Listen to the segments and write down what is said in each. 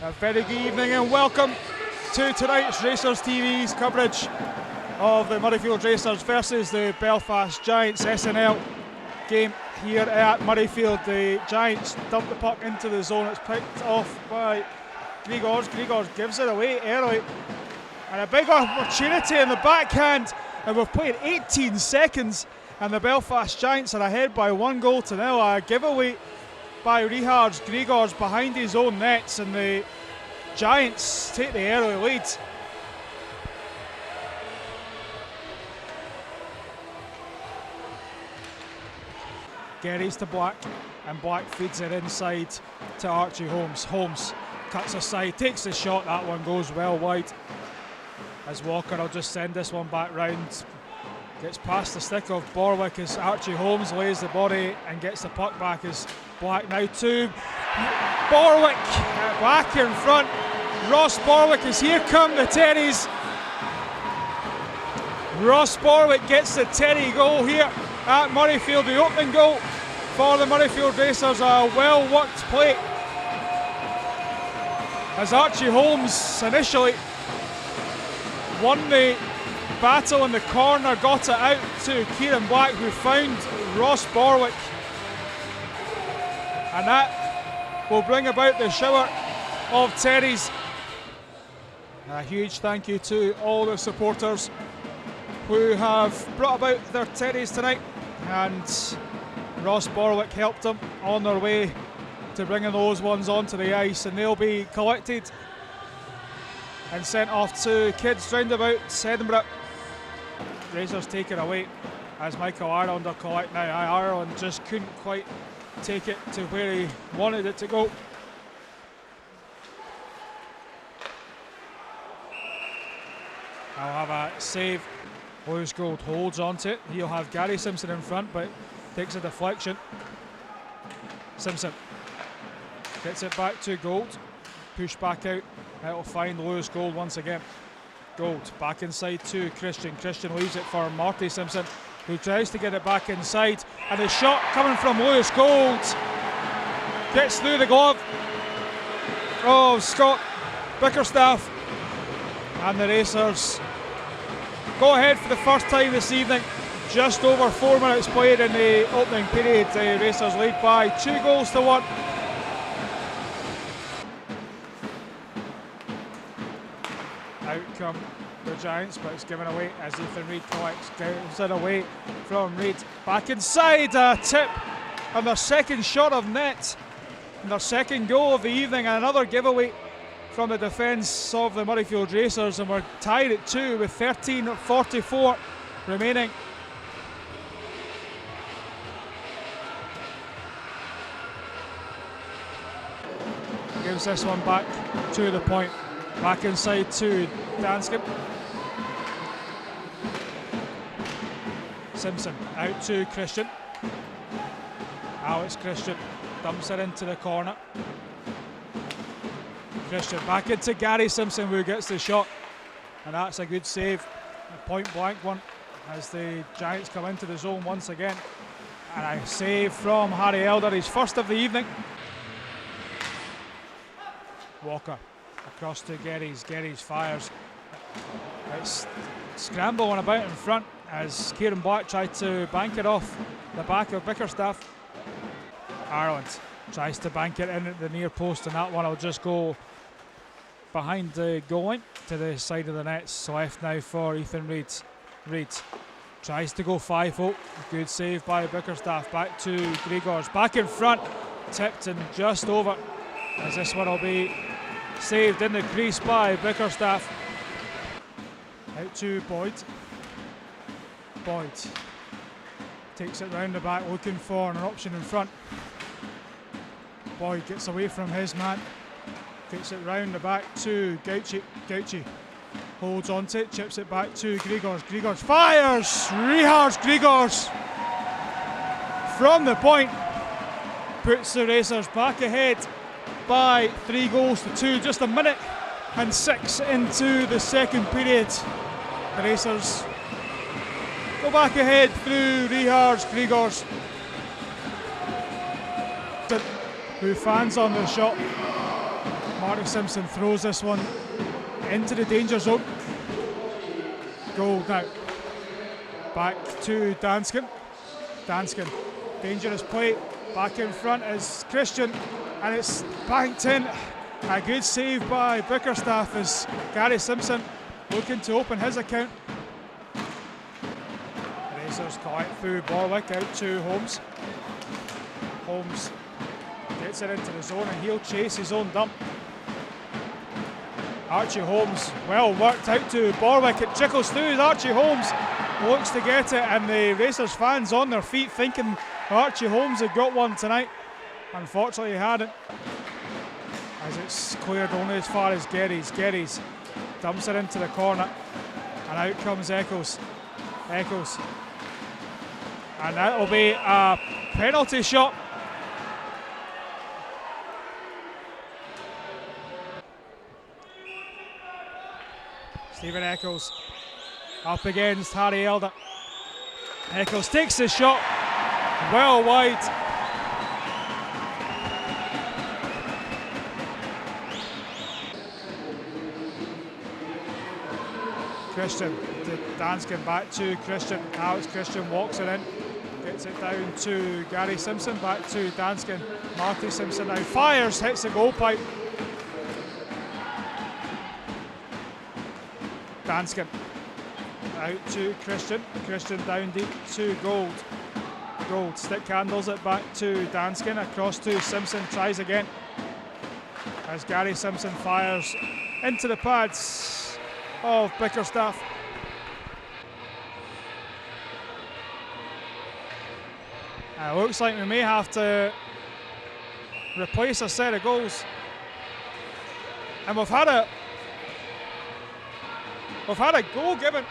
A very good evening and welcome to tonight's Racers TV's coverage of the Murrayfield Racers versus the Belfast Giants SNL game here at Murrayfield. The Giants dump the puck into the zone. It's picked off by Grigors. Grigors gives it away early. And a big opportunity in the backhand. And we've played 18 seconds and the Belfast Giants are ahead by 1-0. A giveaway by Richards Grigors behind his own nets, and the Giants take the early lead. Gerry's to Black, and Black feeds it inside to Archie Holmes. Holmes cuts aside, takes the shot, that one goes well wide. As Walker will just send this one back round. Gets past the stick of Borwick as Archie Holmes lays the body and gets the puck back as Black now to Borwick, back in front. Ross Borwick as here come the Terrys. Ross Borwick gets the Terry goal here at Murrayfield, the opening goal for the Murrayfield Racers. A well worked play as Archie Holmes initially won the battle in the corner, got it out to Kieran Black, who found Ross Borwick, and that will bring about the shower of Terrys. A huge thank you to all the supporters who have brought about their Terrys tonight, and Ross Borwick helped them on their way to bringing those ones onto the ice, and they'll be collected and sent off to Kids Roundabout, Edinburgh. Racers take it away as Michael Ireland are collecting. Now Ireland just couldn't quite take it to where he wanted it to go. I'll have a save. Lewis Gold holds onto it. He'll have Gary Simpson in front, but takes a deflection. Simpson gets it back to Gold. Push back out. It'll find Lewis Gold once again. Gold back inside to Christian. Christian leaves it for Marty Simpson, who tries to get it back inside. And the shot coming from Lewis Gold gets through the glove of Scott Bickerstaff. And the Racers go ahead for the first time this evening. Just over 4 minutes played in the opening period. The Racers lead by 2-1. Out come the Giants, but it's given away as Ethan Reid collects, gives it away from Reid. Back inside, a tip, and their second shot of net, and their second goal of the evening, and another giveaway from the defence of the Murrayfield Racers, and we're tied at 2 with 13:44 remaining. Gives this one back to the point. Back inside to Danskin. Simpson out to Christian. Alex Christian dumps it into the corner. Christian back into Gary Simpson, who gets the shot, and that's a good save, a point blank one, as the Giants come into the zone once again. And a save from Harry Elder, his first of the evening. Walker across to Gerry's. Gerry's fires. It's scrambling about in front as Kieran Black tried to bank it off the back of Bickerstaff. Ireland tries to bank it in at the near post, and that one will just go behind the goal line to the side of the nets. Left now for Ethan Reid. Reid tries to go 5-0. Good save by Bickerstaff. Back to Grigors. Back in front. Tipped and just over, as this one will be saved in the crease by Bickerstaff. Out to Boyd. Boyd takes it round the back, looking for an option in front. Boyd gets away from his man. Takes it round the back to Gauchi. Gauchi holds onto it, chips it back to Grigors. Grigors fires! Richards Grigors from the point puts the Racers back ahead by 3-2, just 1:06 into the second period. The Racers go back ahead through Richards Grigors, who fans on the shot. Marty Simpson throws this one into the danger zone. Goal now. Back to Danskin. Danskin, dangerous play. Back in front is Christian, and it's banked in. A good save by Bickerstaff as Gary Simpson looking to open his account. The Racers collect through Borwick out to Holmes. Holmes gets it into the zone and he'll chase his own dump. Archie Holmes, well worked out to Borwick. It trickles through. Archie Holmes looks to get it, and the Racers fans on their feet thinking Archie Holmes had got one tonight. Unfortunately he hadn't, as it's cleared only as far as Geddes. Geddes dumps it into the corner, and out comes Eccles. Eccles, and that'll be a penalty shot. Stephen Eccles up against Harry Elder. Eccles takes the shot well wide. Christian to Danskin, back to Christian. Now it's Christian, walks it in, gets it down to Gary Simpson, back to Danskin. Marty Simpson now fires, hits the goal pipe. Danskin out to Christian. Christian down deep to Gold. Gold stick handles it back to Danskin, across to Simpson, tries again as Gary Simpson fires into the pads of Bickerstaff. It looks like we may have to replace a set of goals, and we've had a goal given.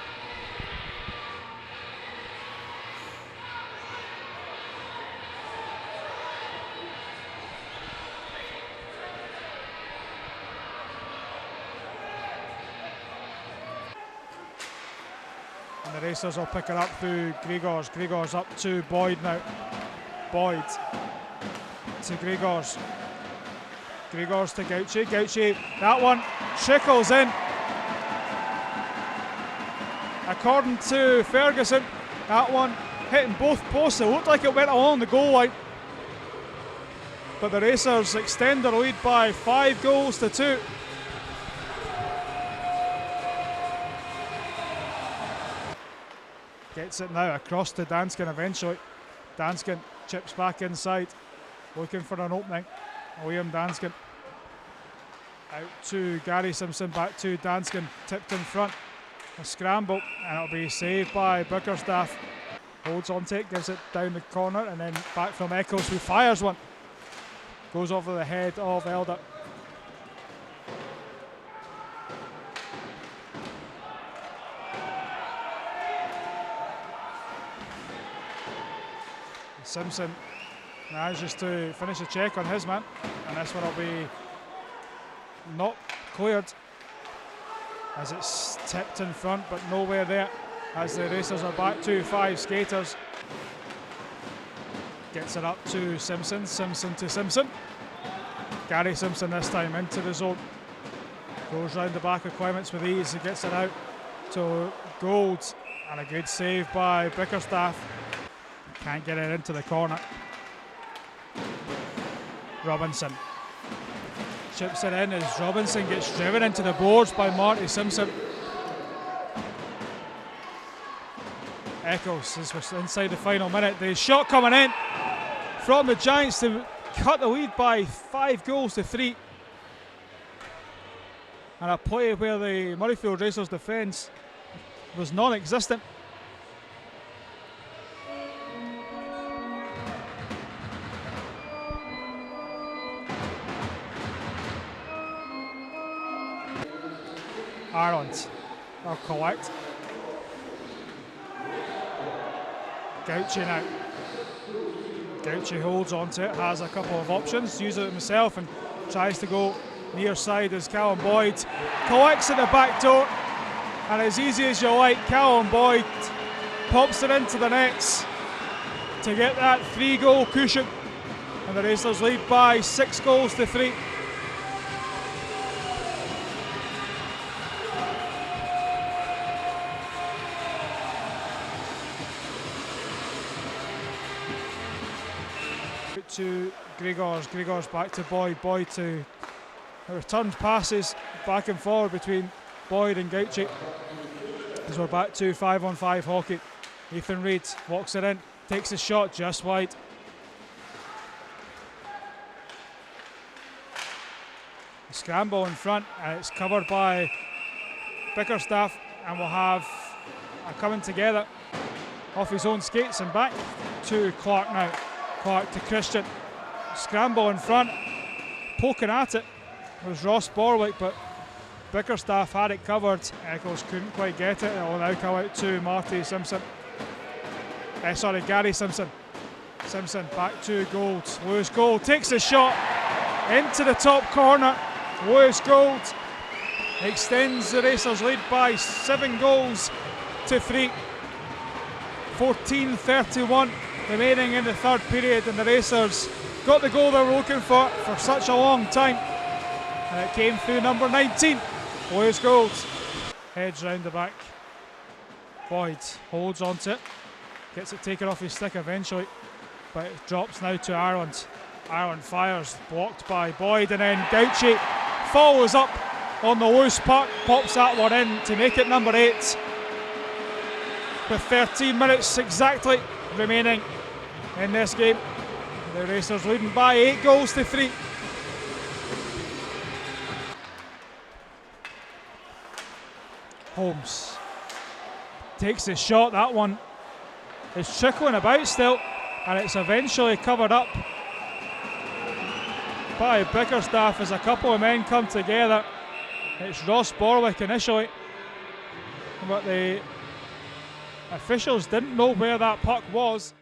And the Racers will pick it up through Gregors. Gregors up to Boyd now. Boyd to Gregors. Gregors to Gauchi. Gauchi, that one trickles in. According to Ferguson, that one hitting both posts. It looked like it went along the goal line, but the Racers extend their lead by 5 goals to 2. Gets it now across to Danskin eventually. Danskin chips back inside, looking for an opening. William Danskin out to Gary Simpson, back to Danskin, tipped in front. A scramble, and it'll be saved by Bickerstaff. Holds on to it, gives it down the corner, and then back from Eccles, who fires one. Goes over the head of Elder. Simpson manages to finish a check on his man, and this one will be not cleared, as it's tipped in front but nowhere there, as the Racers are back to 5 skaters. Gets it up to Simpson. Simpson to Simpson. Gary Simpson this time into the zone. Goes round the back of Clements with ease. He gets it out to Gold, and a good save by Bickerstaff. Can't get it into the corner. Robinson chips it in as Robinson gets driven into the boards by Marty Simpson. Eccles is inside the final minute. The shot coming in from the Giants to cut the lead by 5 goals to 3. And a play where the Murrayfield Racers defence was non-existent. Ireland will collect. Gauchi now. Gauchi holds on to it, has a couple of options, uses it himself and tries to go near side as Callum Boyd collects at the back door, and as easy as you like, Callum Boyd pops it into the nets to get that 3-goal cushion, and the Racers lead by 6 goals to 3. to Grigors back to Boyd to returned passes back and forward between Boyd and Gauchi as we're back to 5-on-5 hockey. Ethan Reid walks it in, takes a shot just wide. A scramble in front, and it's covered by Bickerstaff, and we'll have a coming together off his own skates and back to Clark now. Clark to Christian. Scramble in front, poking at it was Ross Borwick, but Bickerstaff had it covered. Eccles couldn't quite get it. It will now come out to Marty Simpson. Gary Simpson. Simpson back to Gold. Lewis Gold takes a shot into the top corner. Lewis Gold extends the Racers' lead by 7 goals to 3. 14:31 remaining in the third period, and the Racers got the goal they were looking for such a long time, and it came through number 19, Lewis Gold. Heads round the back. Boyd holds onto it, gets it taken off his stick eventually, but it drops now to Ireland. Ireland fires, blocked by Boyd, and then Gauchi follows up on the loose puck, pops that one in to make it number 8. With 13 minutes exactly remaining in this game, the Racers leading by 8 goals to 3. Holmes takes the shot. That one is trickling about still, and it's eventually covered up by Bickerstaff as a couple of men come together. It's Ross Borwick initially, but the officials didn't know where that puck was.